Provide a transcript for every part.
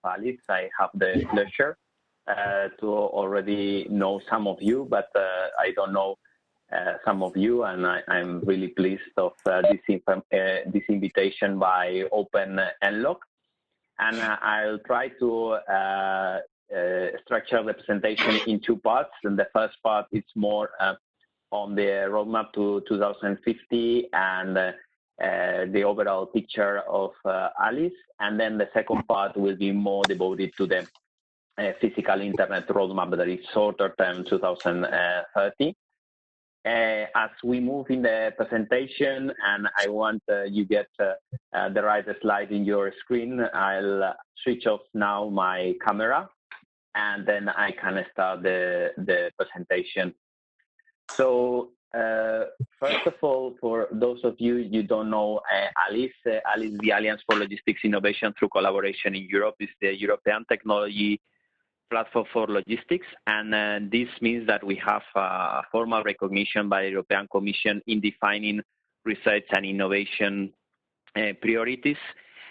Alice. I have the pleasure to already know some of you, but I don't know some of you, and I'm really pleased of this invitation by Open Nlock. And I'll try to structure the presentation in two parts. And the first part is more on the roadmap to 2050 and the overall picture of Alice. And then the second part will be more devoted to the physical internet roadmap that is shorter term 2030. As we move in the presentation, and I want you get the right slide in your screen, I'll switch off now my camera, and then I can start the presentation. So first of all, for those of you don't know Alice, Alice, the Alliance for Logistics Innovation through Collaboration in Europe, is the European technology platform for logistics, and this means that we have formal recognition by the European Commission in defining research and innovation priorities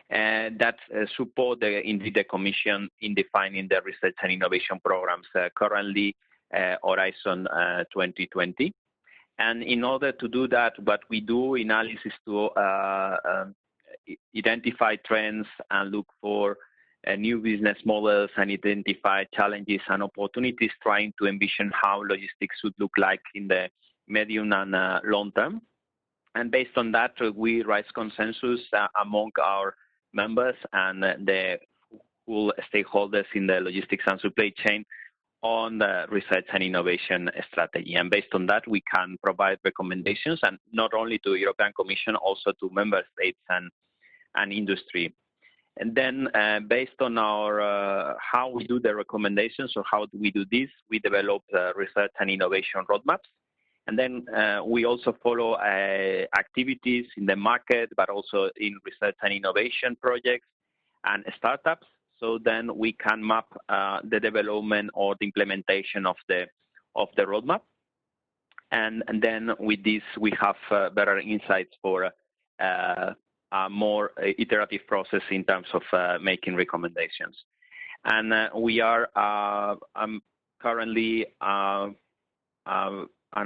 that support indeed the Commission in defining the research and innovation programs, currently Horizon 2020. And in order to do that, what we do in Alice is to identify trends and look for new business models and identify challenges and opportunities, trying to envision how logistics should look like in the medium and long term. And based on that, we raise consensus among our members and the full stakeholders in the logistics and supply chain on the research and innovation strategy. And based on that, we can provide recommendations, and not only to the European Commission, also to member states and industry. And then based on our how we do the recommendations, or how do we do this, we develop research and innovation roadmaps. And then we also follow activities in the market, but also in research and innovation projects and startups. So then we can map the development or the implementation of the roadmap. And then with this, we have better insights for a more iterative process in terms of making recommendations. And we are currently an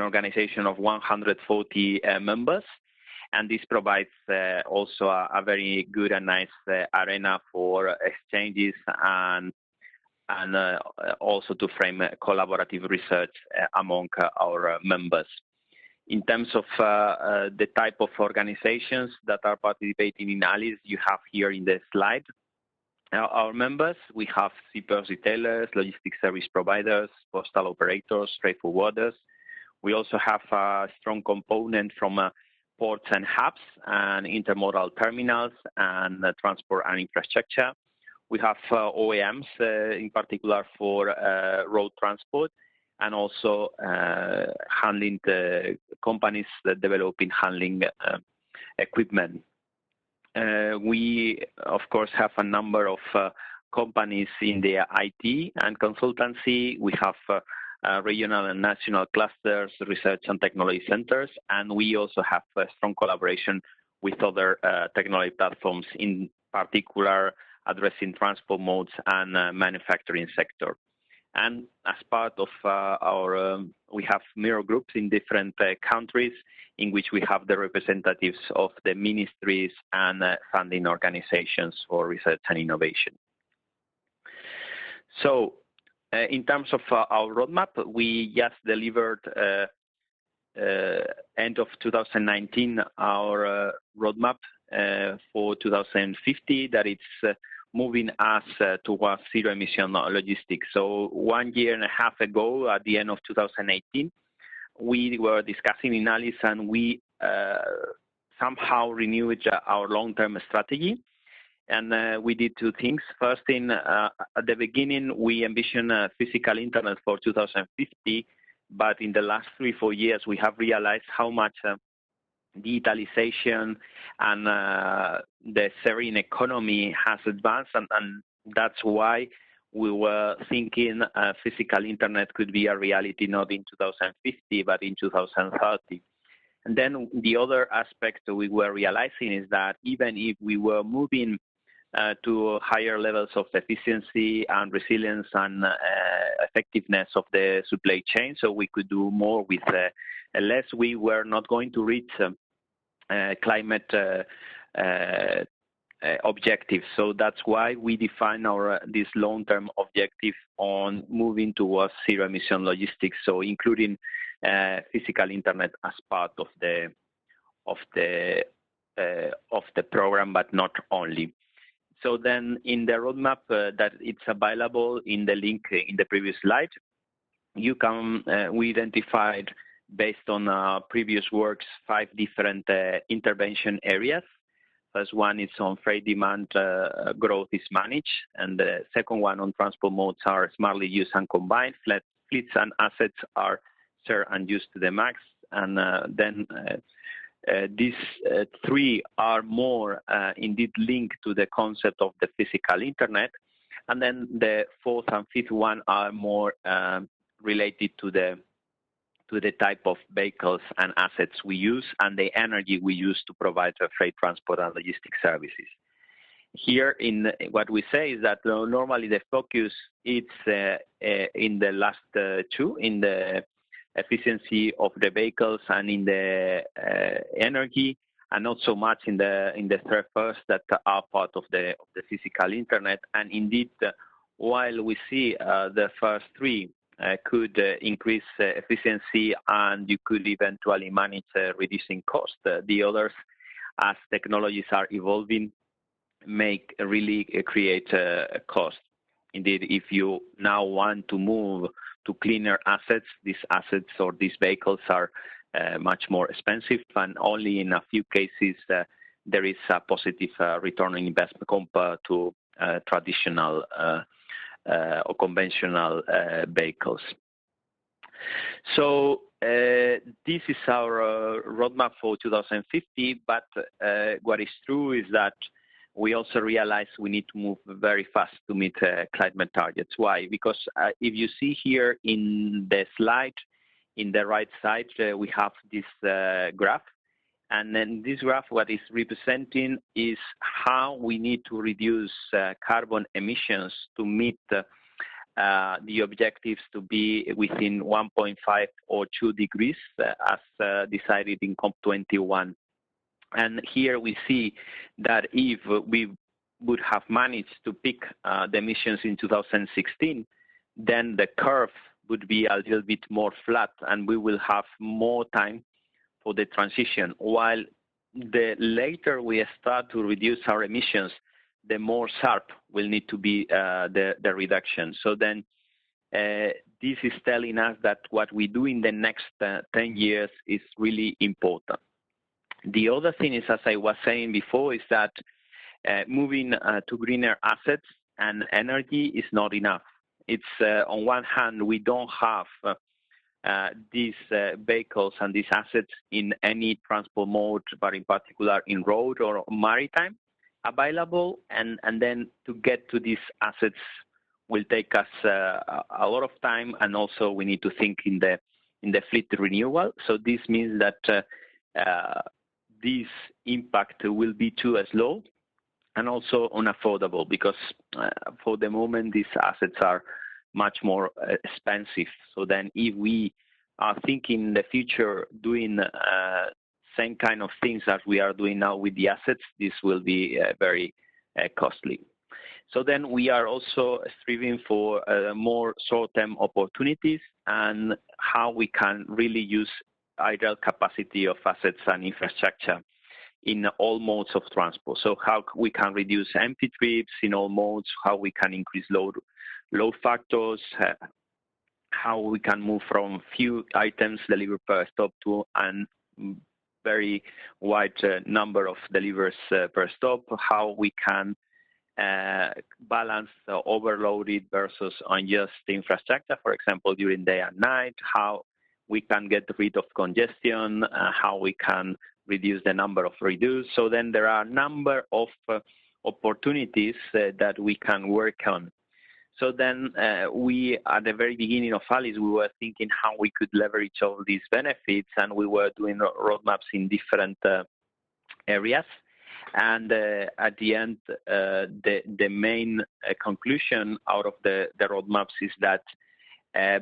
organization of 140 members, and this provides also a very good and nice arena for exchanges and also to frame collaborative research among our members. In terms of the type of organizations that are participating in Alice, you have here in the slide our members. We have shippers, retailers, logistics service providers, postal operators, freight forwarders. We also have a strong component from ports and hubs and intermodal terminals and transport and infrastructure. We have OEMs in particular for road transport, and also handling the companies that develop in handling equipment. We, of course, have a number of companies in the IT and consultancy. We have regional and national clusters, research and technology centers, and we also have a strong collaboration with other technology platforms, in particular addressing transport modes and manufacturing sector. And as part of we have mirror groups in different countries in which we have the representatives of the ministries and funding organizations for research and innovation. So in terms of our roadmap, we just delivered end of 2019 our roadmap for 2050 that it's moving us towards zero-emission logistics. So 1.5 years ago, at the end of 2018, we were discussing in Alice, and we somehow renewed our long-term strategy. And we did two things. First thing, at the beginning, we envisioned physical internet for 2050, but in the last 3-4 years, we have realized how much digitalization and the sharing economy has advanced, and that's why we were thinking physical internet could be a reality not in 2050 but in 2030. And then the other aspect we were realizing is that even if we were moving to higher levels of efficiency and resilience and effectiveness of the supply chain, so we could do more with less. We were not going to reach climate objectives. So that's why we define this long-term objective on moving towards zero-emission logistics. So including physical internet as part of the program, but not only. So then, in the roadmap that it's available in the link in the previous slide, you can we identified based on previous works 5 different intervention areas. First one is on freight demand growth is managed, and the second one on transport modes are smartly used and combined. Fleets and assets are shared and used to the max, and then these 3 are more indeed linked to the concept of the physical internet, and then the 4th and 5th one are more related to the type of vehicles and assets we use and the energy we use to provide freight transport and logistics services. Here, in what we say is that normally the focus is in the last 2, in the efficiency of the vehicles and in the energy, and not so much in the first that are part of the physical internet. And indeed, while we see the first 3 could increase efficiency and you could eventually manage reducing cost, the others, as technologies are evolving, make really create a cost. Indeed, if you now want to move to cleaner assets, these assets or these vehicles are much more expensive, and only in a few cases there is a positive return on investment compared to traditional or conventional vehicles. So this is our roadmap for 2050, but what is true is that we also realize we need to move very fast to meet climate targets. Why? Because if you see here in the slide, in the right side, we have this graph. And then this graph, what is representing is how we need to reduce carbon emissions to meet the objectives to be within 1.5 or 2 degrees as decided in COP21. And here we see that if we would have managed to peak the emissions in 2016, then the curve would be a little bit more flat and we will have more time for the transition. While the later we start to reduce our emissions, the more sharp will need to be the reduction. So then this is telling us that what we do in the next 10 years is really important. The other thing is, as I was saying before, is that moving to greener assets and energy is not enough. It's on one hand, we don't have these vehicles and these assets in any transport mode, but in particular in road or maritime available, and then to get to these assets will take us a lot of time, and also we need to think in the fleet renewal. So this means that this impact will be too slow and also unaffordable, because for the moment these assets are much more expensive. So then if we are thinking in the future doing same kind of things as we are doing now with the assets, this will be very costly. So then we are also striving for more short-term opportunities and how we can really use idle capacity of assets and infrastructure in all modes of transport. So how we can reduce empty trips in all modes, how we can increase load factors, how we can move from few items delivered per stop to a very wide number of deliveries per stop, how we can balance overloaded versus unused infrastructure, for example, during day and night, how we can get rid of congestion, how we can reduce the number of reduce. So then there are a number of opportunities that we can work on. So then we, at the very beginning of Alice, we were thinking how we could leverage all these benefits, and we were doing roadmaps in different areas. And at the end, the main conclusion out of the roadmaps is that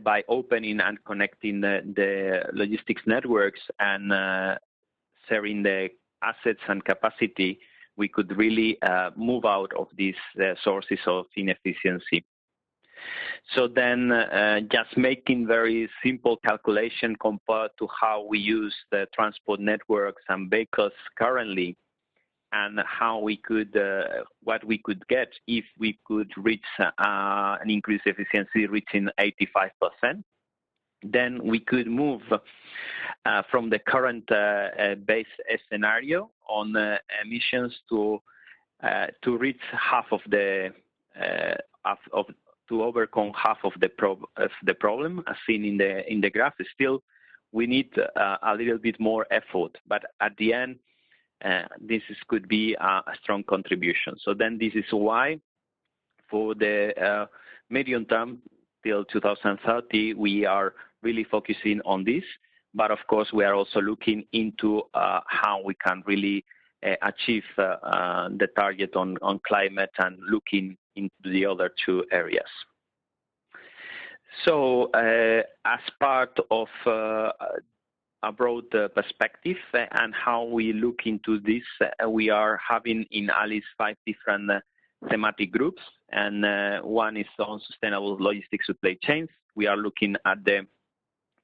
by opening and connecting the logistics networks and sharing the assets and capacity, we could really move out of these sources of inefficiency. So then just making very simple calculation compared to how we use the transport networks and vehicles currently, and how we could, what we could get if we could reach an increased efficiency reaching 85%, then we could move from the current base scenario on emissions to reach half of the to overcome half of the problem, as seen in the graph. Still, we need a little bit more effort, but at the end, this could be a strong contribution. So then this is why for the medium term till 2030, we are really focusing on this. But of course, we are also looking into how we can really achieve the target on climate and looking into the other two areas. So as part of a broad perspective and how we look into this, we are having in ALICE 5 different thematic groups, and one is on sustainable logistics supply chains. We are looking at the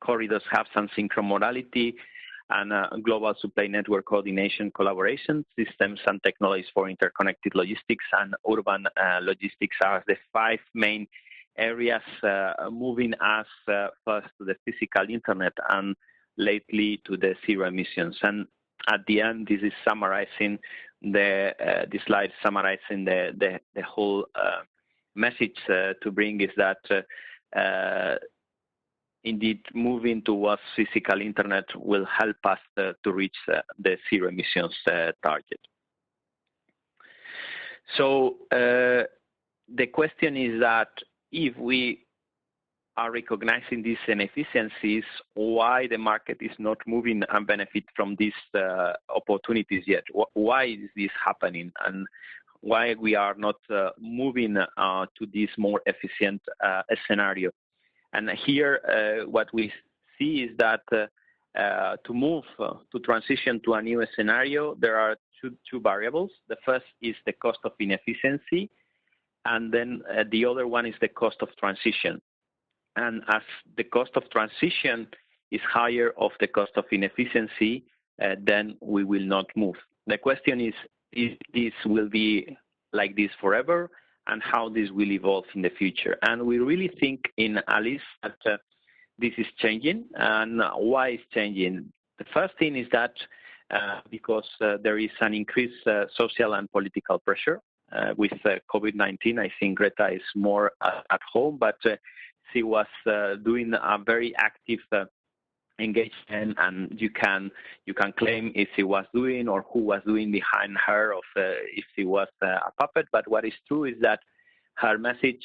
corridors, hubs, and synchronodality, and global supply network coordination, collaboration, systems and technologies for interconnected logistics, and urban logistics are the 5 main areas moving us first to the physical internet and lately to the zero emissions. And at the end, this is summarizing the slide summarizing the whole message to bring is that indeed moving towards physical internet will help us to reach the zero emissions target. So the question is that if we are recognizing these inefficiencies, why the market is not moving and benefit from these opportunities yet? Why is this happening, and why we are not moving to this more efficient scenario? And here, what we see is that to move to transition to a new scenario, there are two variables. The first is the cost of inefficiency, and then the other one is the cost of transition. And as the cost of transition is higher of the cost of inefficiency, then we will not move. The question is if this will be like this forever, and how this will evolve in the future. And we really think in ALICE that this is changing. And why it's changing? The first thing is that because there is an increased social and political pressure with COVID-19. I think Greta is more at home, but she was doing a very active engagement, and you can claim if she was doing or who was doing behind her, of if she was a puppet. But what is true is that her message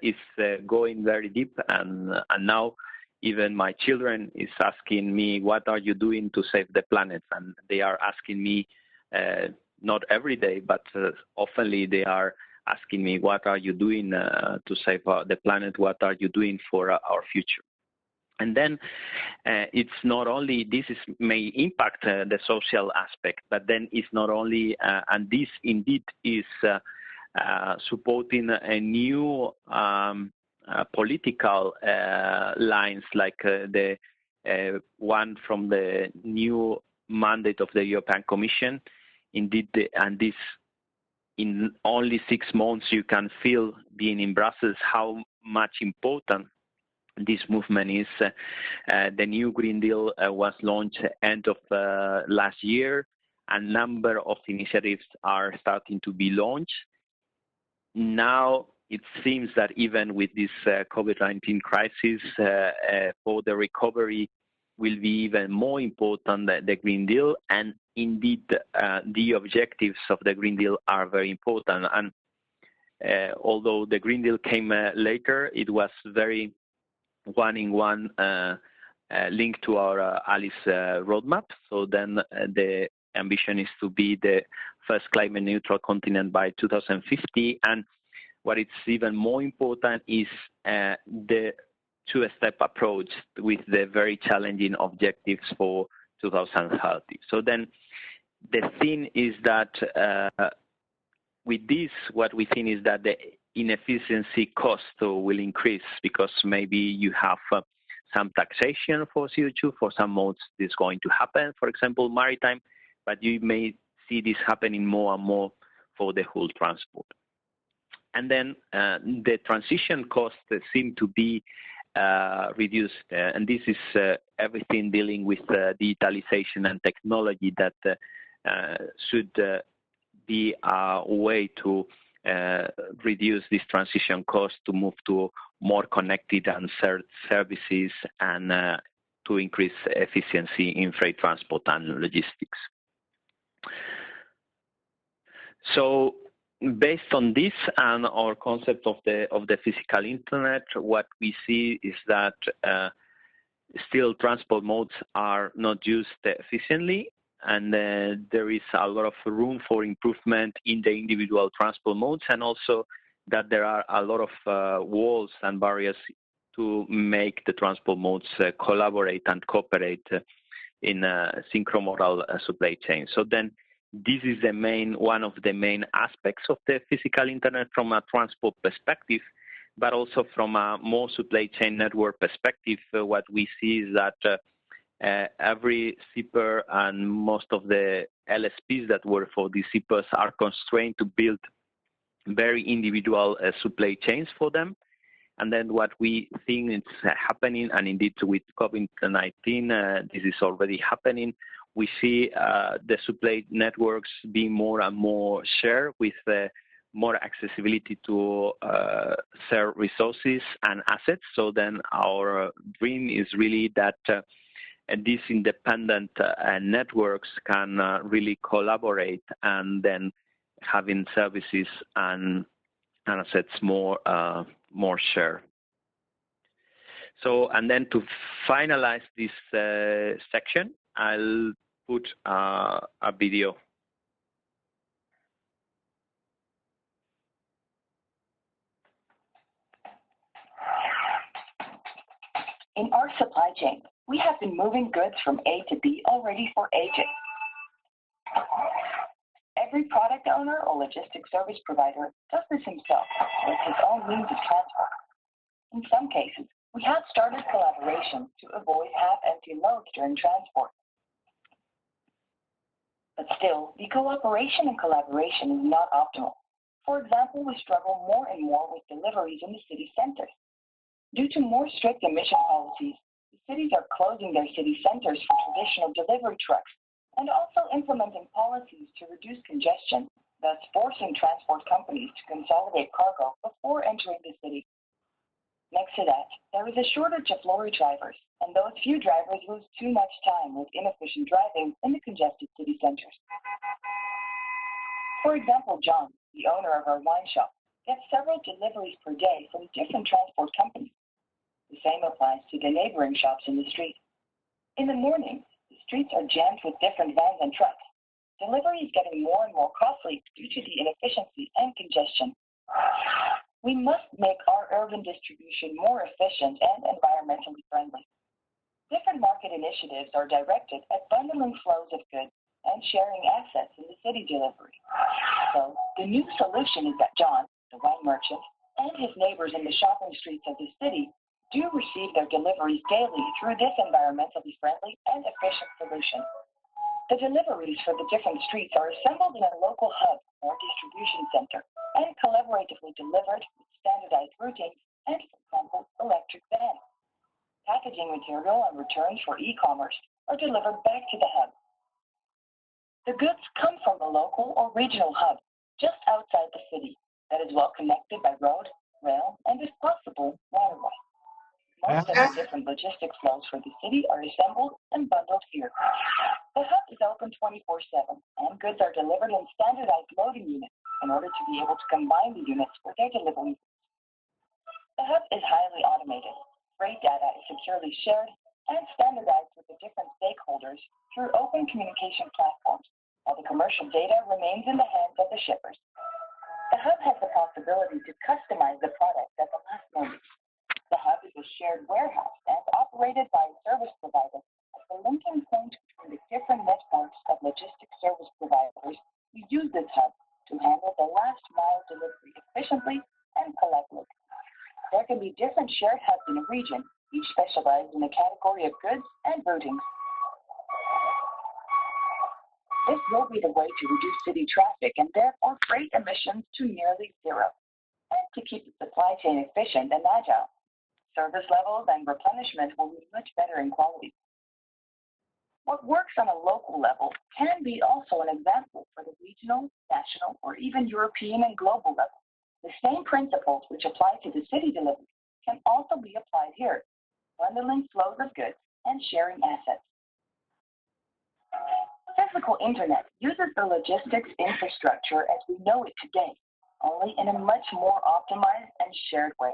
is going very deep, and now even my children is asking me, what are you doing to save the planet? And they are asking me, not every day, but oftenly they are asking me, what are you doing to save the planet? What are you doing for our future? And then it's not only, may impact the social aspect, but then it's not only, and this indeed is supporting a new political lines, like the one from the new mandate of the European Commission. Indeed, and this in only 6 months, you can feel, being in Brussels, how much important this movement is. The new Green Deal was launched end of last year. A number of initiatives are starting to be launched. Now it seems that even with this COVID-19 crisis, for the recovery will be even more important than the Green Deal. And indeed, the objectives of the Green Deal are very important. And although the Green Deal came later, it was very one-in-one linked to our ALICE roadmap. So then the ambition is to be the first climate neutral continent by 2050. And what is even more important is the two-step approach with the very challenging objectives for 2030. So then the thing is that with this, what we think is that the inefficiency cost will increase because maybe you have some taxation for CO2. For some modes, this is going to happen, for example, maritime, but you may see this happening more and more for the whole transport. And then the transition costs seem to be reduced, and this is everything dealing with digitalization and technology that should be a way to reduce this transition cost, to move to more connected and shared services, and to increase efficiency in freight transport and logistics. So based on this and our concept of the physical internet, what we see is that still transport modes are not used efficiently, and there is a lot of room for improvement in the individual transport modes, and also that there are a lot of walls and barriers to make the transport modes collaborate and cooperate in a synchromodal supply chain. So then this is one of the main aspects of the physical internet from a transport perspective, but also from a more supply chain network perspective. What we see is that every shipper and most of the LSPs that work for these shippers are constrained to build very individual supply chains for them. And then what we think is happening, and indeed with COVID-19, this is already happening, we see the supply networks being more and more shared with more accessibility to share resources and assets. So then our dream is really that these independent networks can really collaborate and then having services and assets more shared. So, and then to finalize this section, I'll put a video. In our supply chain, we have been moving goods from A to B already for ages. Every product owner or logistics service provider does this himself with his own means of transport. In some cases, we have started collaboration to avoid half-empty loads during transport. But still, the cooperation and collaboration is not optimal. For example, we struggle more and more with deliveries in the city centers. Due to more strict emission policies, the cities are closing their city centers for traditional delivery trucks and also implementing policies to reduce congestion, thus forcing transport companies to consolidate cargo before entering the city. Next to that, there is a shortage of lorry drivers, and those few drivers lose too much time with inefficient driving in the congested city centers. For example, John, the owner of our wine shop, gets several deliveries per day from different transport companies. The same applies to the neighboring shops in the street. In the morning, the streets are jammed with different vans and trucks. Delivery is getting more and more costly due to the inefficiency and congestion. We must make our urban distribution more efficient and environmentally friendly. Different market initiatives are directed at bundling flows of goods and sharing assets in the city delivery. So, the new solution is that John, the wine merchant, and his neighbors in the shopping streets of the city do receive their deliveries daily through this environmentally friendly and efficient solution. The deliveries for the different streets are assembled in a local hub or distribution center and collaboratively delivered with standardized routings and, for example, electric vans. Packaging material and returns for e-commerce are delivered back to the hub. The goods come from a local or regional hub just outside the city that is well connected by road, rail, and if possible, waterway. Most of the different logistics flows for the city are assembled and bundled here. The hub is open 24/7, and goods are delivered in standardized loading units in order to be able to combine the units for their delivery. The hub is highly automated. Freight data is securely shared and standardized with the different stakeholders through open communication platforms while the commercial data remains in the hands of the shippers. The hub has the possibility to customize the product at the last moment. The hub is a shared warehouse and operated by a service provider as the linking point between the different networks of logistics service providers who use this hub to handle the last mile delivery efficiently and collectively. There can be different shared hubs in a region, each specialized in a category of goods and routings. This will be the way to reduce city traffic and therefore freight emissions to nearly zero, and to keep the supply chain efficient and agile. Service levels and replenishment will be much better in quality. What works on a local level can be also an example for the regional, national, or even European and global level. The same principles which apply to the city delivery can also be applied here, bundling flows of goods and sharing assets. Physical internet uses the logistics infrastructure as we know it today, only in a much more optimized and shared way.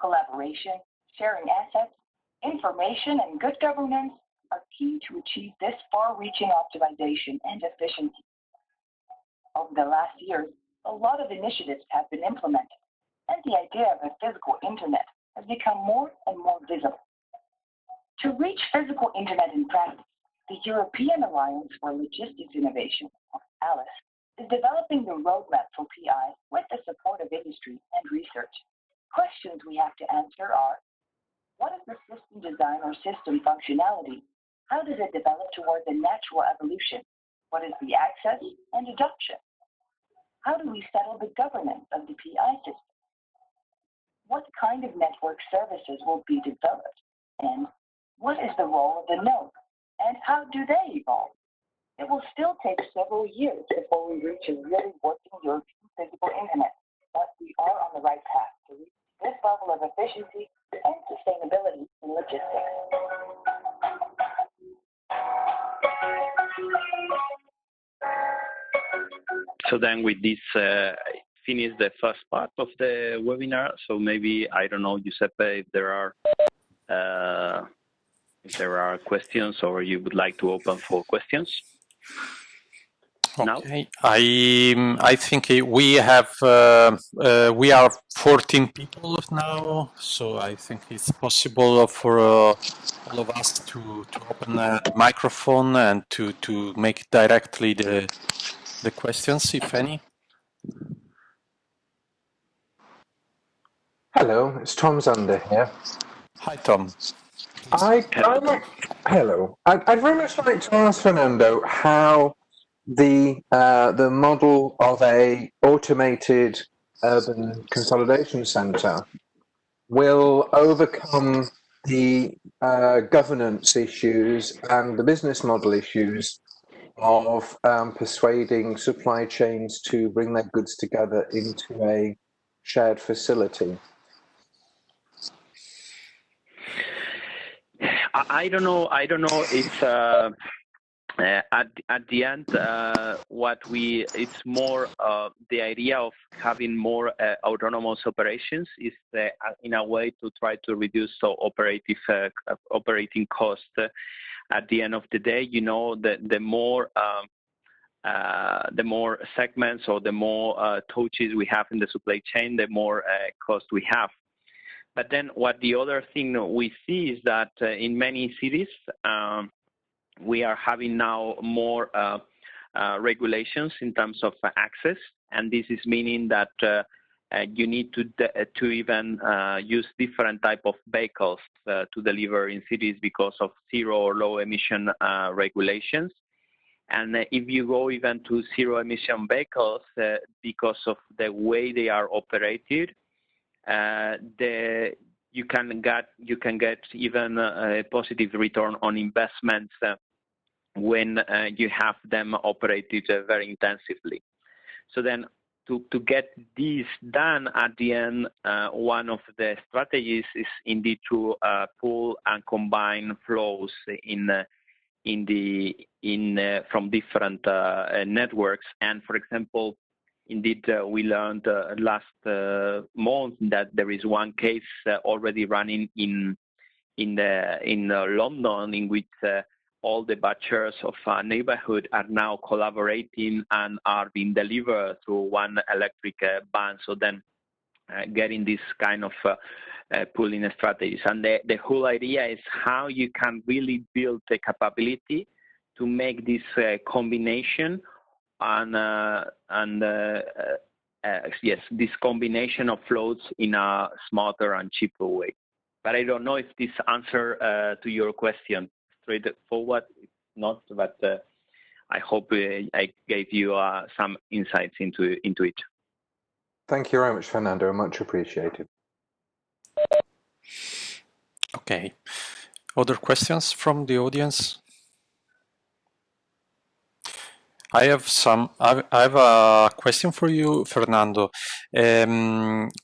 Collaboration, sharing assets, information, and good governance are key to achieve this far-reaching optimization and efficiency. Over the last years, a lot of initiatives have been implemented, and the idea of a physical internet has become more and more visible. To reach physical internet in practice, the European Alliance for Logistics Innovation, or ALICE, is developing the roadmap for PI with the support of industry and research. Questions we have to answer are: what is the system design or system functionality? How does it develop towards a natural evolution? What is the access and adoption? How do we settle the governance of the PI system? What kind of network services will be developed? And what is the role of the node? And how do they evolve? It will still take several years before we reach a really working European physical internet, but we are on the right path to reach this level of efficiency and sustainability in logistics. So then with this, finish the first part of the webinar. So maybe, I don't know, Giuseppe, if there are questions or you would like to open for questions. Okay, I think we are 14 people now, so I think it's possible for all of us to open a microphone and to make directly the questions, if any. Hello, it's Tom Zander here. Hi, Tom. Hello. I'd very much like to ask Fernando how the model of a automated urban consolidation centre will overcome the governance issues and the business model issues of persuading supply chains to bring their goods together into a shared facility. I don't know if at the end it's more the idea of having more autonomous operations is in a way to try to reduce operating costs. At the end of the day, you know, the more segments or the more touches we have in the supply chain, the more cost we have. But then what the other thing we see is that in many cities, we are having now more regulations in terms of access. And this is meaning that you need to even use different type of vehicles to deliver in cities because of zero or low emission regulations. And if you go even to zero emission vehicles, because of the way they are operated, you can get even a positive return on investments when you have them operated very intensively. So then to get this done at the end, one of the strategies is indeed to pool and combine flows from different networks. And for example, indeed, we learned last month that there is one case already running in London in which all the butchers of a neighborhood are now collaborating and are being delivered through one electric van. So then getting this kind of pooling strategies. And the whole idea is how you can really build the capability to make this combination yes, this combination of floats in a smarter and cheaper way. But I don't know if this answer to your question straightforward. It's not, but I hope I gave you some insights into it. Thank you very much, Fernando. Much appreciated. Okay. Other questions from the audience? I have a question for you, Fernando.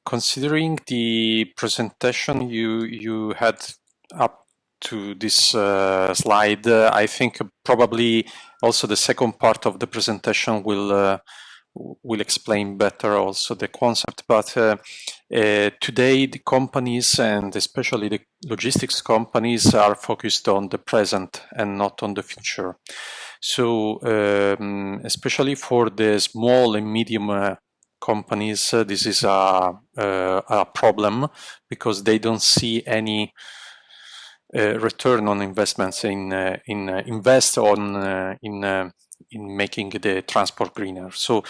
Considering the presentation you had up to this slide, I think probably also the second part of the presentation will explain better also the concept. But today the companies, and especially the logistics companies, are focused on the present and not on the future. So especially for the small and medium companies, this is a problem because they don't see any return on investments in making the transport greener. So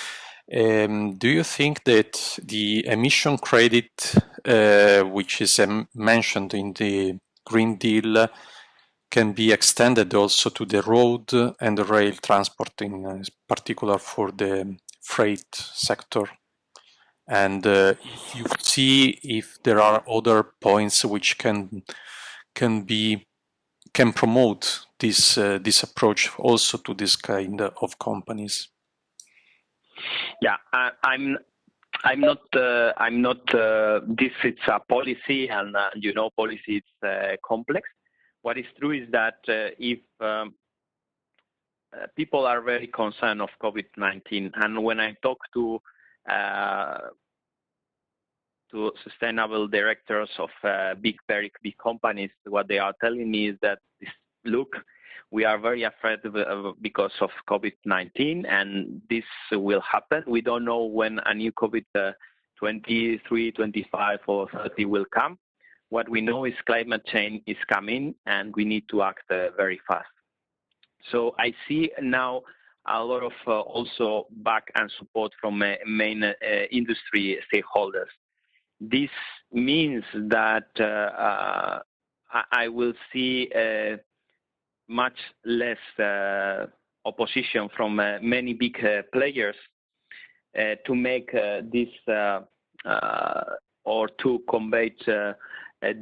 do you think that the emission credit, which is mentioned in the Green Deal, can be extended also to the road and the rail transport, in particular for the freight sector? And if you see if there are other points which can promote this approach also to this kind of companies. Yeah, I'm not. This it's a policy, and policy is complex. What is true is that if people are very concerned of COVID-19, and when I talk to sustainable directors of very big companies, what they are telling me is that, look, we are very afraid because of COVID-19, and this will happen. We don't know when a new COVID 23, 25, or 30 will come. What we know is climate change is coming, and we need to act very fast. So I see now a lot of also back and support from main industry stakeholders. This means that I will see much less opposition from many big players to make this or to combat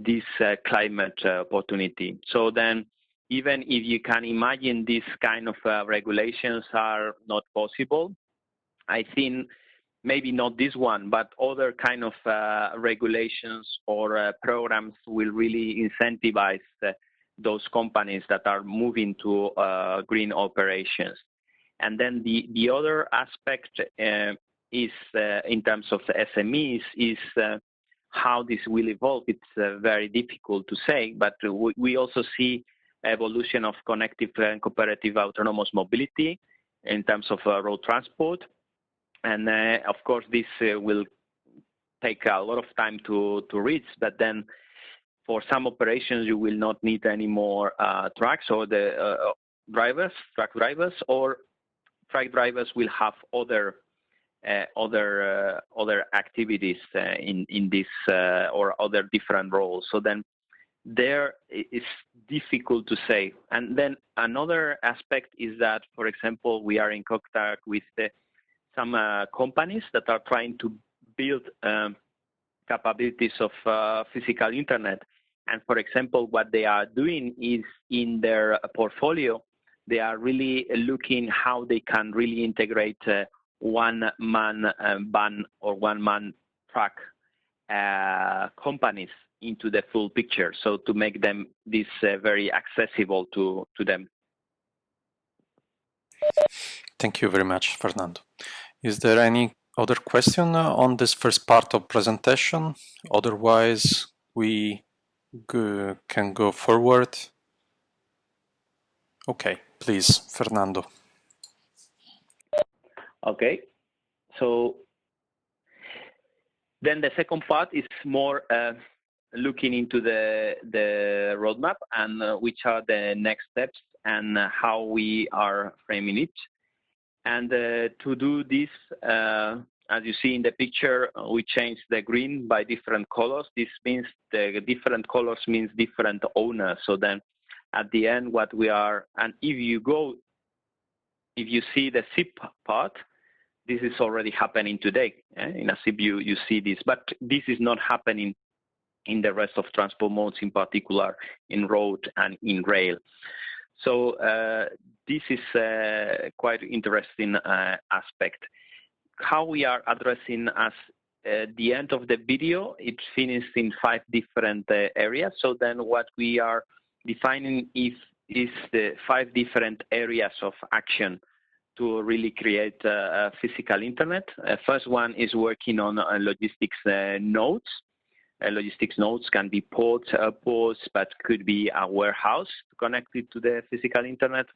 this climate opportunity. So then, even if you can imagine this kind of regulations are not possible, I think maybe not this one, but other kind of regulations or programs will really incentivize those companies that are moving to green operations. And then the other aspect is in terms of SMEs is how this will evolve. It's very difficult to say, but we also see evolution of connected and cooperative autonomous mobility in terms of road transport. And of course, this will take a lot of time to reach, but then for some operations, you will not need any more trucks or the truck drivers, or truck drivers will have other activities in this or other different roles. So then there is difficult to say. And then another aspect is that, for example, we are in contact with some companies that are trying to build capabilities of physical internet. And for example, what they are doing is in their portfolio, they are really looking how they can really integrate one-man van or one-man truck companies into the full picture. So to make them this very accessible to them. Thank you very much, Fernando. Is there any other question on this first part of presentation? Otherwise, we can go forward. Okay, please, Fernando. Okay, so then the second part is more looking into the roadmap and which are the next steps and how we are framing it. And to do this, as you see in the picture, we changed the green by different colors. This means the different colors means different owners. So then at the end, what we are, and if you see the SIP part, this is already happening today. In a SIP, you see this, but this is not happening in the rest of transport modes, in particular in road and in rail. So this is quite interesting aspect. How we are addressing as the end of the video, it's finished in 5 different areas. So then what we are defining is the 5 different areas of action to really create a physical internet. First one is working on logistics nodes. Logistics nodes can be ports, airports, but could be a warehouse connected to the physical internet.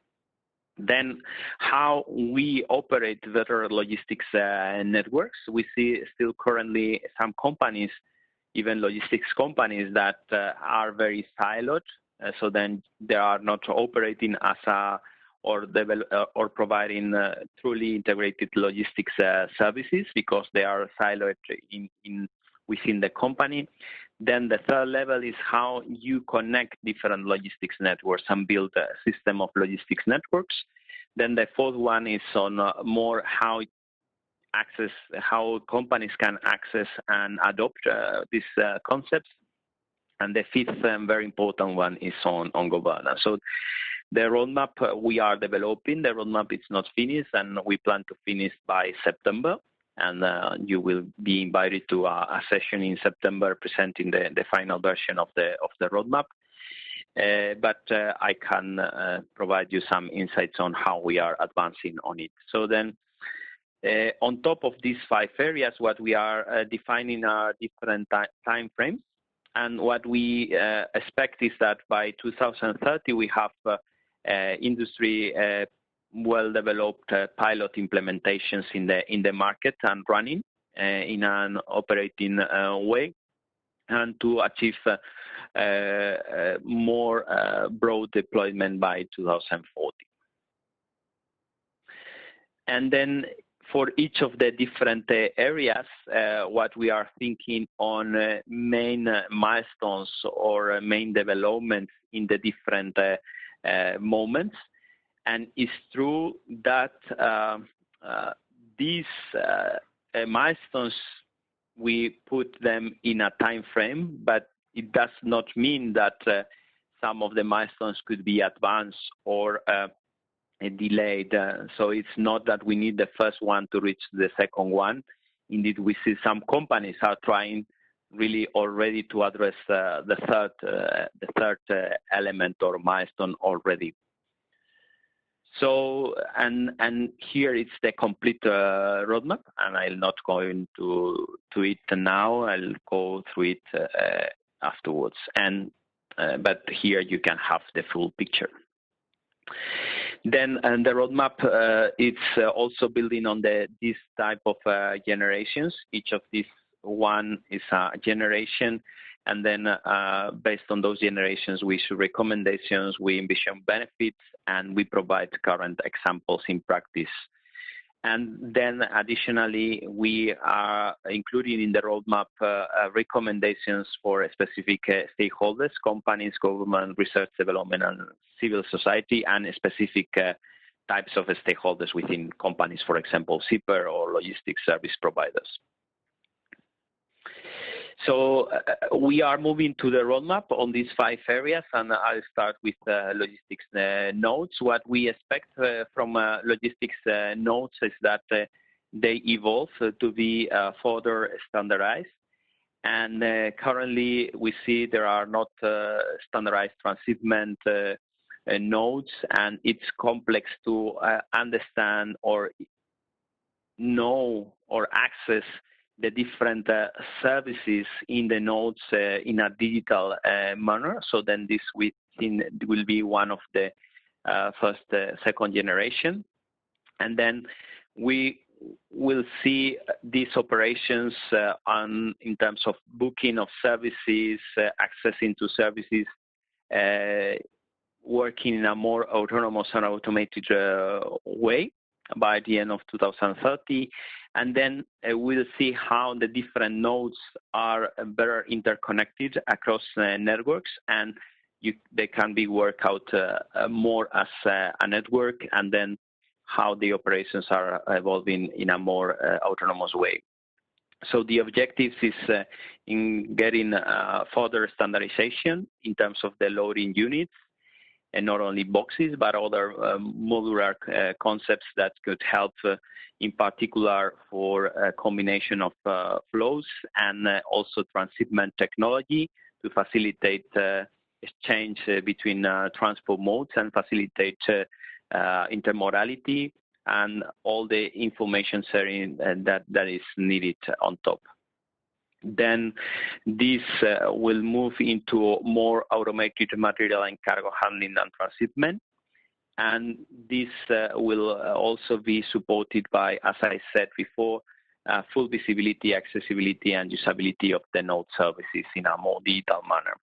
Then how we operate better logistics networks. We see still currently some companies, even logistics companies, that are very siloed. So then they are not operating as a or providing truly integrated logistics services because they are siloed within the company. Then the third level is how you connect different logistics networks and build a system of logistics networks. Then the fourth one is on more how companies can access and adopt these concepts. And the fifth very important one is on governance. So the roadmap we are developing, the roadmap is not finished, and we plan to finish by September. And you will be invited to a session in September presenting the final version of the roadmap. But I can provide you some insights on how we are advancing on it. So then, on top of these 5 areas, what we are defining are different time frames. And what we expect is that by 2030, we have industry well-developed pilot implementations in the market and running in an operating way, and to achieve more broad deployment by 2040. And then for each of the different areas, what we are thinking on main milestones or main developments in the different moments. And it's true that these milestones, we put them in a time frame, but it does not mean that some of the milestones could be advanced or delayed. So it's not that we need the first one to reach the second one. Indeed, we see some companies are trying really already to address the third element or milestone already. So, and here it's the complete roadmap, and I'll not go into it now. I'll go through it afterwards. And but here you can have the full picture. Then, and the roadmap, it's also building on this type of generations. Each of these one is a generation. And then based on those generations, we issue recommendations, we envision benefits, and we provide current examples in practice. And then additionally, we are including in the roadmap recommendations for specific stakeholders, companies, government, research, development, and civil society, and specific types of stakeholders within companies, for example, shipper or logistics service providers. So we are moving to the roadmap on these 5 areas, and I'll start with logistics nodes. What we expect from logistics nodes is that they evolve to be further standardized. And currently, we see there are not standardized transshipment nodes, and it's complex to understand or know or access the different services in the nodes in a digital manner. So then this will be one of the second generation. And then we will see these operations in terms of booking of services, accessing to services, working in a more autonomous and automated way by the end of 2030. And then we'll see how the different nodes are better interconnected across networks, and they can be worked out more as a network, and then how the operations are evolving in a more autonomous way. So the objective is in getting further standardization in terms of the loading units, and not only boxes, but other modular concepts that could help, in particular, for a combination of flows and also transshipment technology to facilitate exchange between transport modes and facilitate intermodality and all the information sharing that is needed on top. Then this will move into more automated material and cargo handling and transshipment. And this will also be supported by, as I said before, full visibility, accessibility, and usability of the node services in a more digital manner.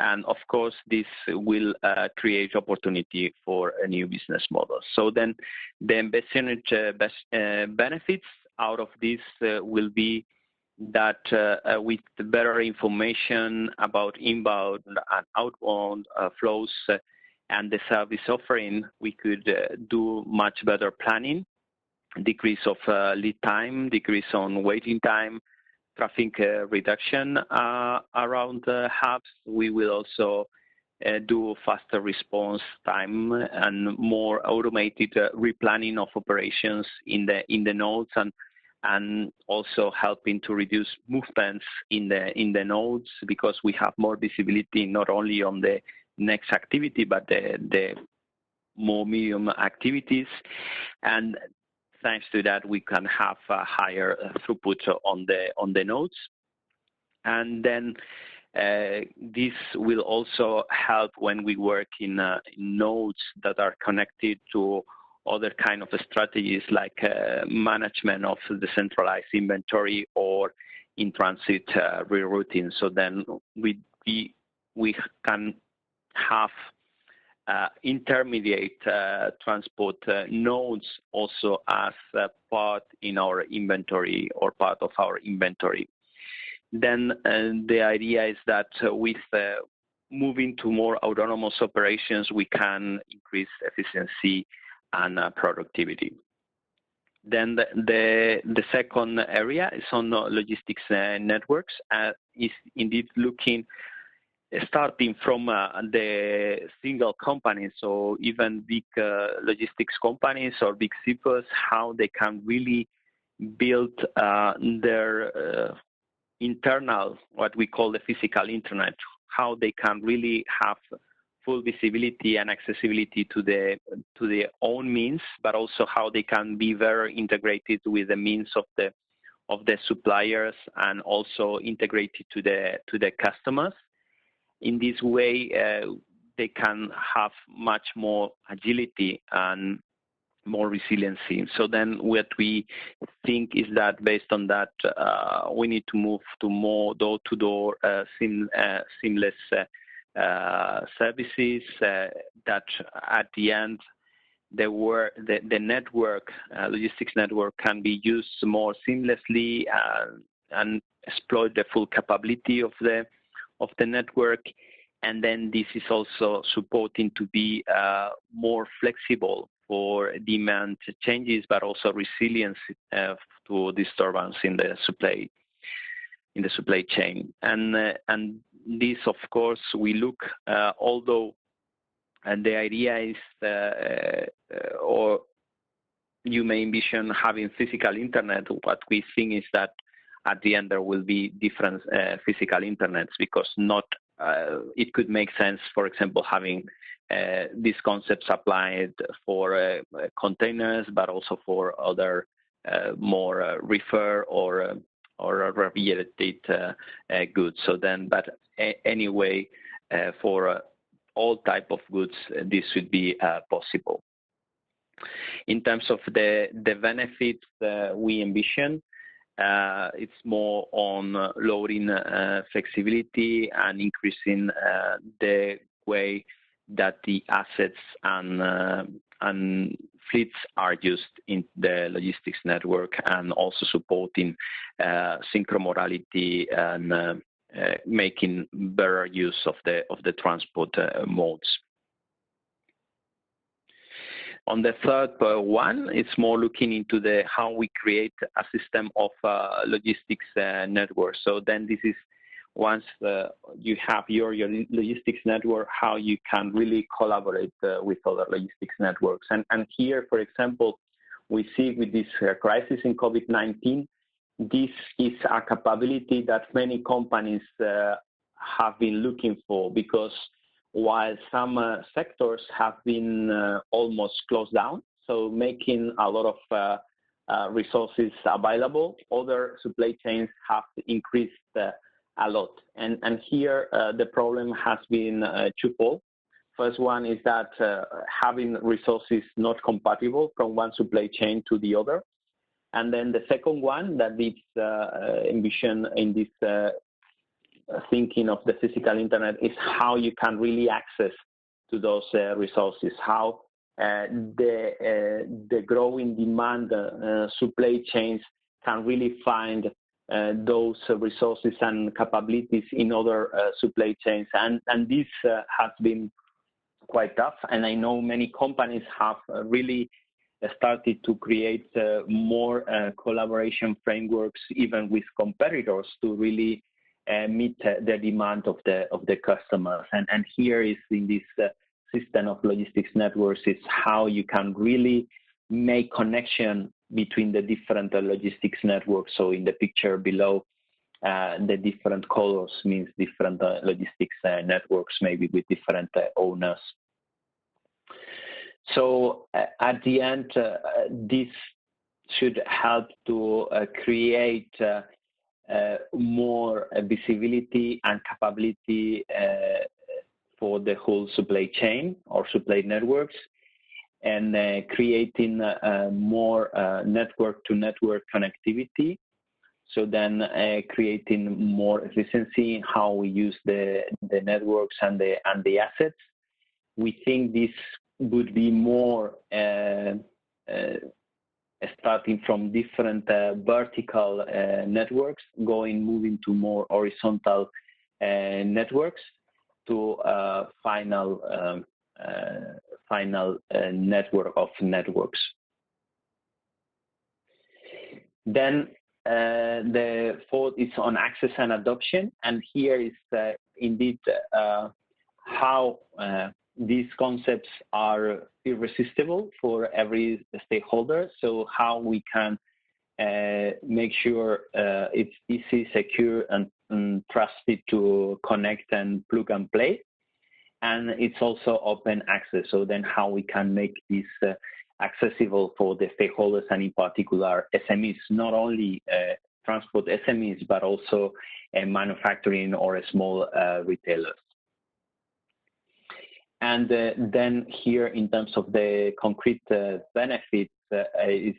And of course, this will create opportunity for a new business model. So then the envisaged benefits out of this will be that with better information about inbound and outbound flows and the service offering, we could do much better planning, decrease of lead time, decrease on waiting time, traffic reduction around hubs. We will also do faster response time and more automated replanning of operations in the nodes, and also helping to reduce movements in the nodes, because we have more visibility not only on the next activity but the more medium activities, and thanks to that we can have a higher throughput on the nodes. And then this will also help when we work in nodes that are connected to other kind of strategies like management of the centralized inventory or in transit rerouting. So then we can have intermediate transport nodes also as part in our inventory or part of our inventory. Then the idea is that with moving to more autonomous operations, we can increase efficiency and productivity. Then the second area is on logistics networks, is indeed looking, starting from the single companies, so even big logistics companies or big shippers, how they can really build their internal, what we call the physical internet, how they can really have full visibility and accessibility to their own means, but also how they can be very integrated with the means of the suppliers and also integrated to the customers. In this way, they can have much more agility and more resiliency. So then what we think is that based on that, we need to move to more door-to-door seamless services that at the end the network, logistics network, can be used more seamlessly and exploit the full capability of the network. And then this is also supporting to be more flexible for demand changes, but also resilience to disturbance in the supply chain. And this, of course, we look, although and the idea is, or you may envision having physical internet, what we think is that at the end there will be different physical internets, because not it could make sense, for example, having these concepts applied for containers, but also for other more reefer or related goods. So then, but anyway, for all type of goods, this should be possible. In terms of the benefits we envision, it's more on lowering flexibility and increasing the way that the assets and fleets are used in the logistics network, and also supporting synchromodality and making better use of the transport modes. On the third one, it's more looking into how we create a system of logistics network. So then this is once you have your logistics network, how you can really collaborate with other logistics networks. And here, for example, we see with this crisis in COVID-19, this is a capability that many companies have been looking for, because while some sectors have been almost closed down, so making a lot of resources available, other supply chains have increased a lot. And here the problem has been twofold. First one is that having resources not compatible from one supply chain to the other. And then the second one that is envisioned in this thinking of the physical internet is how you can really access to those resources, how the growing demand supply chains can really find those resources and capabilities in other supply chains. And this has been quite tough. And I know many companies have really started to create more collaboration frameworks, even with competitors, to really meet the demand of the customers. And here is in this system of logistics networks, is how you can really make connection between the different logistics networks. So in the picture below, the different colors means different logistics networks, maybe with different owners. So at the end, this should help to create more visibility and capability for the whole supply chain or supply networks, and creating more network-to-network connectivity. So then creating more efficiency in how we use the networks and the assets. We think this would be more starting from different vertical networks, moving to more horizontal networks, to final network of networks. Then the fourth is on access and adoption, and here is indeed how these concepts are irresistible for every stakeholder. So how we can make sure it's easy, secure, and trusted to connect and plug and play. And it's also open access. So then how we can make this accessible for the stakeholders, and in particular SMEs, not only transport SMEs, but also manufacturing or small retailers. And then here, in terms of the concrete benefits, is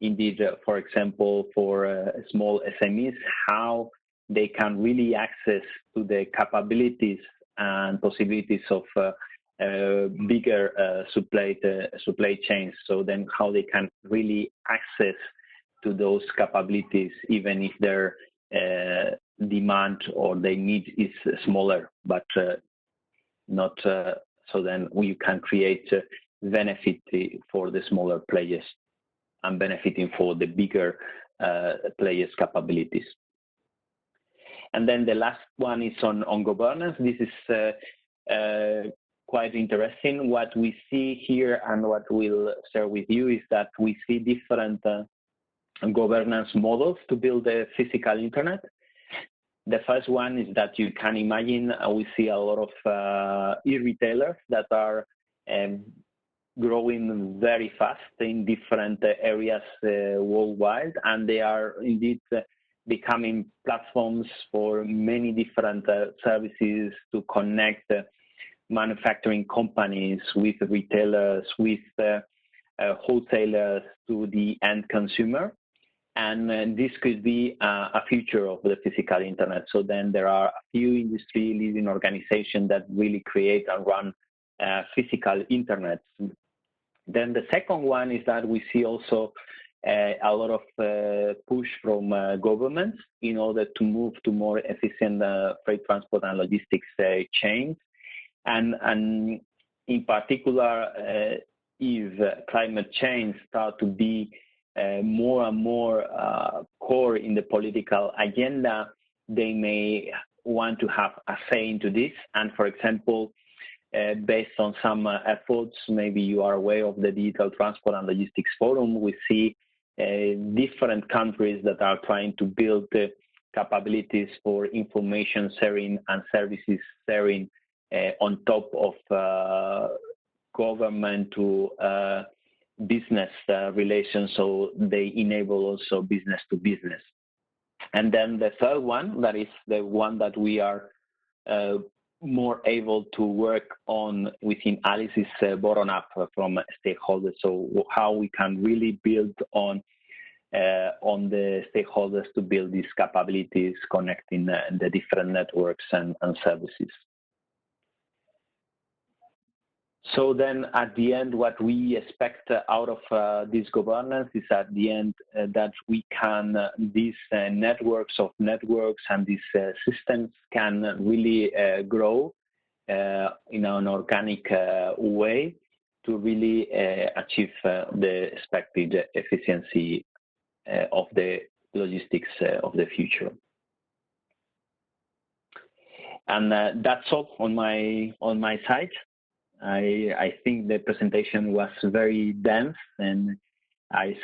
indeed, for example, for small SMEs, how they can really access to the capabilities and possibilities of bigger supply chains. So then how they can really access to those capabilities, even if their demand or their need is smaller, but not so then we can create benefit for the smaller players and benefiting for the bigger players' capabilities. And then the last one is on governance. This is quite interesting. What we see here and what we'll share with you is that we see different governance models to build the physical internet. The first one is that you can imagine, we see a lot of e-retailers that are growing very fast in different areas worldwide, and they are indeed becoming platforms for many different services to connect manufacturing companies, with retailers, with wholesalers to the end consumer. And this could be a future of the physical internet. So then there are a few industry leading organizations that really create and run physical internet. Then the second one is that we see also a lot of push from governments in order to move to more efficient freight transport and logistics chains. And in particular, if climate change start to be more and more core in the political agenda, they may want to have a say into this. And for example, based on some efforts, maybe you are aware of the Digital Transport and Logistics Forum, we see different countries that are trying to build capabilities for information sharing and services sharing on top of government to business relations, so they enable also business to business. And then the third one, that is the one that we are more able to work on within Alice, is bottom-up from stakeholders. So how we can really build on the stakeholders to build these capabilities, connecting the different networks and services. So then at the end, what we expect out of this governance is at the end that we can, these networks of networks and these systems can really grow in an organic way to really achieve the expected efficiency of the logistics of the future. And that's all on my side. I think the presentation was very dense, and I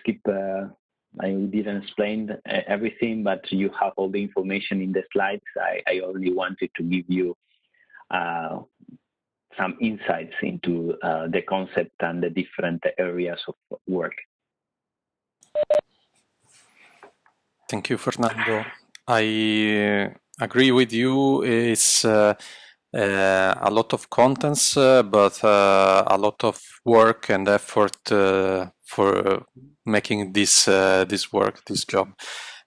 didn't explain everything, but you have all the information in the slides. I only wanted to give you some insights into the concept and the different areas of work. Thank you, Fernando. I agree with you. It's a lot of contents, but a lot of work and effort for making this job.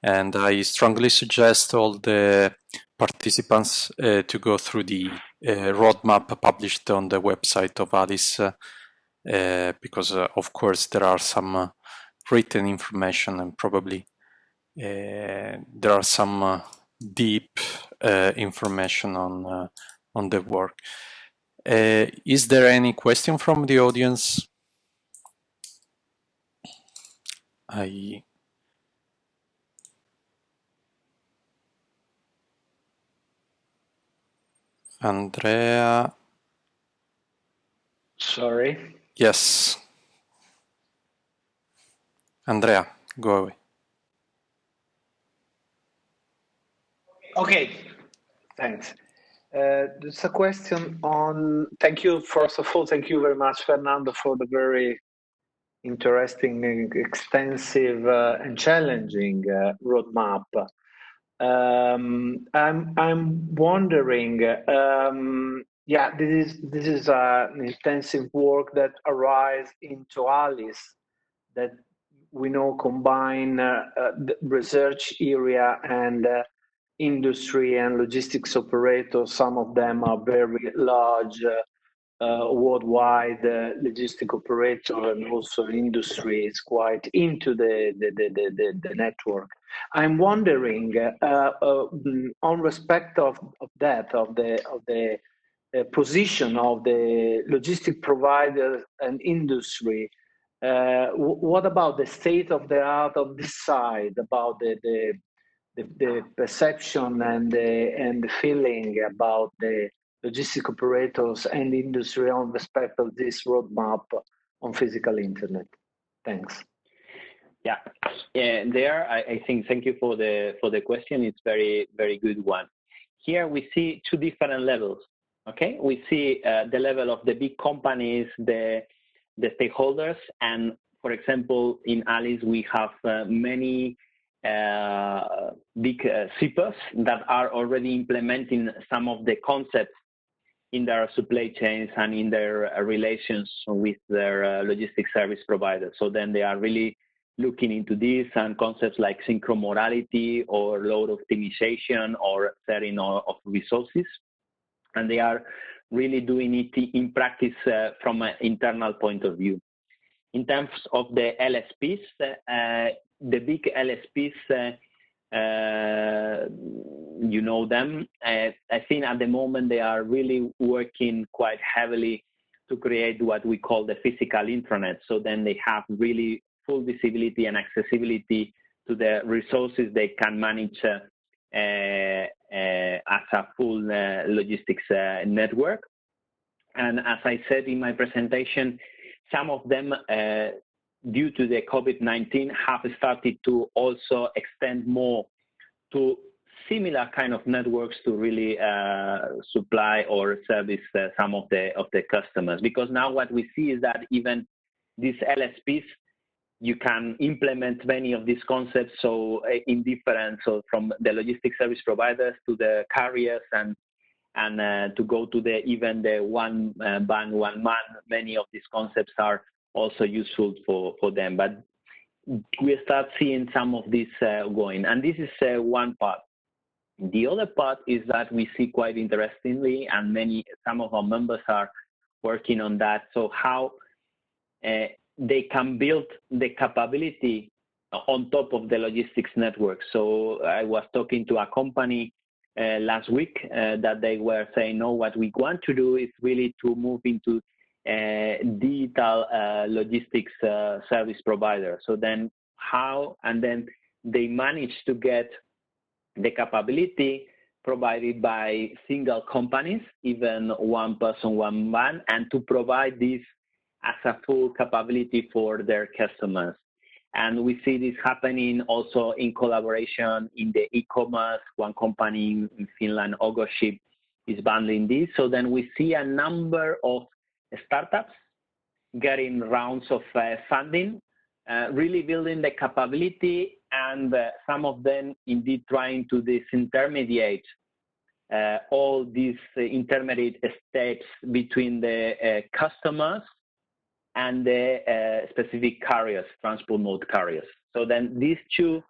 And I strongly suggest all the participants to go through the roadmap published on the website of Alice, because of course there are some written information, and probably there are some deep information on the work. Is there any question from the audience? Andrea. Sorry. Yes. Andrea, go away. Okay, thanks. There's a question on, thank you, first of all, thank you very much, Fernando, for the very interesting, extensive, and challenging roadmap. I'm wondering, yeah, this is an intensive work that arises into Alice that we know combine the research area and industry and logistics operators. Some of them are very large worldwide logistic operator, and also industry is quite into the network. I'm wondering on respect of that, of the position of the logistic provider and industry. What about the state of the art of this side, about the perception and the feeling about the logistic operators and industry on respect of this roadmap on physical internet? Thanks. Yeah, I think, thank you for the question. It's very good one. Here we see two different levels. Okay, we see the level of the big companies, the stakeholders, and for example, in Alice we have many big shippers that are already implementing some of the concepts in their supply chains and in their relations with their logistics service providers. So then they are really looking into this and concepts like synchromodality or load optimization or sharing of resources. And they are really doing it in practice from an internal point of view. In terms of the LSPs, the big LSPs, you know them. I think at the moment they are really working quite heavily to create what we call the physical intranet. So then they have really full visibility and accessibility to the resources they can manage as a full logistics network. And as I said in my presentation, some of them, due to the COVID-19, have started to also extend more to similar kind of networks to really supply or service some of the customers. Because now what we see is that even these LSPs, you can implement many of these concepts so from the logistics service providers to the carriers and to go to even the one band, one man. Many of these concepts are also useful for them. But we start seeing some of this going. And this is one part. The other part is that we see quite interestingly, and some of our members are working on that. So how they can build the capability on top of the logistics network. So I was talking to a company last week that they were saying, no, what we want to do is really to move into digital logistics service provider. So then then they managed to get the capability provided by single companies, even one person, one man, and to provide this as a full capability for their customers. And we see this happening also in collaboration in the e-commerce. One company in Finland, Logistic, is bundling this. So then we see a number of startups getting rounds of funding, really building the capability, and some of them indeed trying to disintermediate all these intermediate steps between the customers and the specific carriers, transport mode carriers. So then these two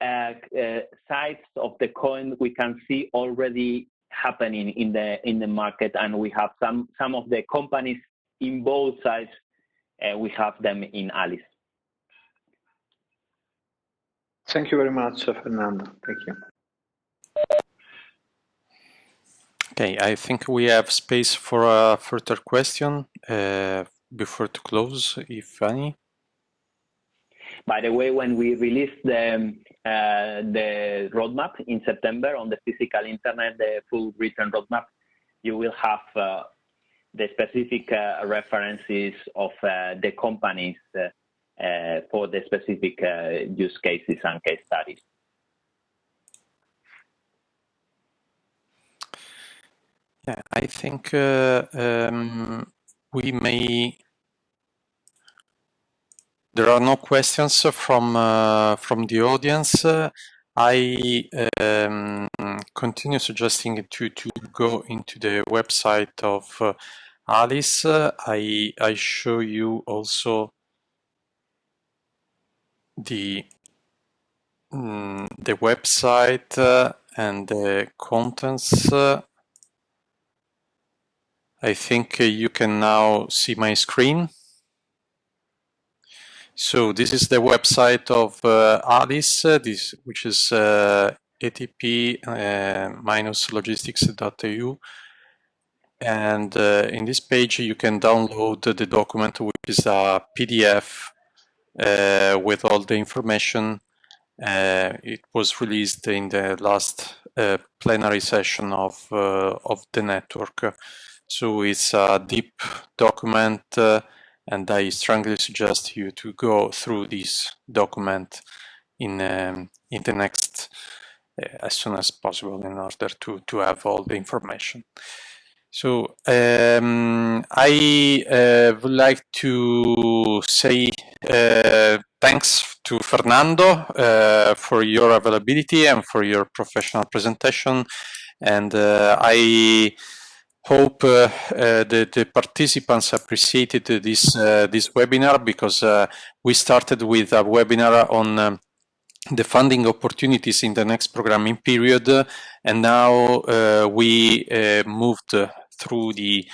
sides of the coin we can see already happening in the market, and we have some of the companies in both sides. We have them in Alice. Thank you very much, Fernando. Thank you. Okay, I think we have space for a further question before to close, if any. By the way, when we release the roadmap in September on the physical internet, the full written roadmap, you will have the specific references of the companies for the specific use cases and case studies. Yeah, I think we may. There are no questions from the audience. I continue suggesting to go into the website of Alice. I show you also the website and the contents. I think you can now see my screen. So this is the website of Alice, which is atp-logistics.eu. And in this page, you can download the document, which is a PDF with all the information. It was released in the last plenary session of the network. So it's a deep document, and I strongly suggest you to go through this document in the next as soon as possible in order to have all the information. So I would like to say thanks to Fernando for your availability and for your professional presentation, and I hope the participants appreciated this webinar, because we started with a webinar on the funding opportunities in the next programming period, and now we moved through the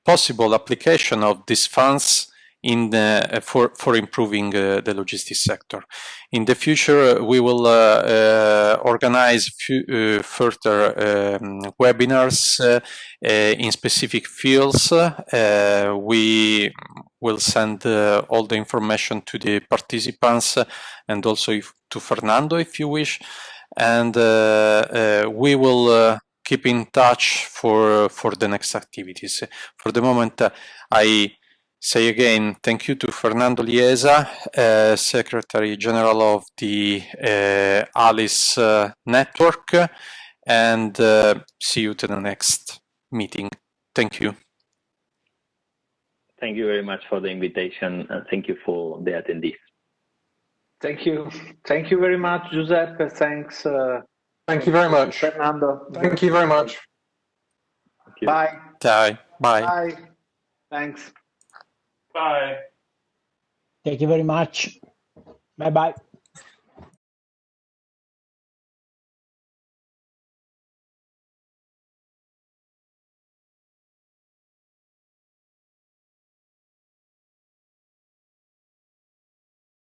possible application of these funds in for improving the logistics sector. In the future, we will organize further webinars in specific fields. We will send all the information to the participants and also to Fernando if you wish, and we will keep in touch for the next activities. For the moment, I say again thank you to Fernando Liesa, Secretary General of the ALICE network, and see you to the next meeting. Thank you. Thank you very much for the invitation, and thank you for the attendees. Thank you. Thank you very much, Giuseppe. Thanks. Thank you very much, Fernando. Thank you very much. You. Bye. Bye. Bye. Bye. Thanks. Bye. Thank you very much. Bye bye.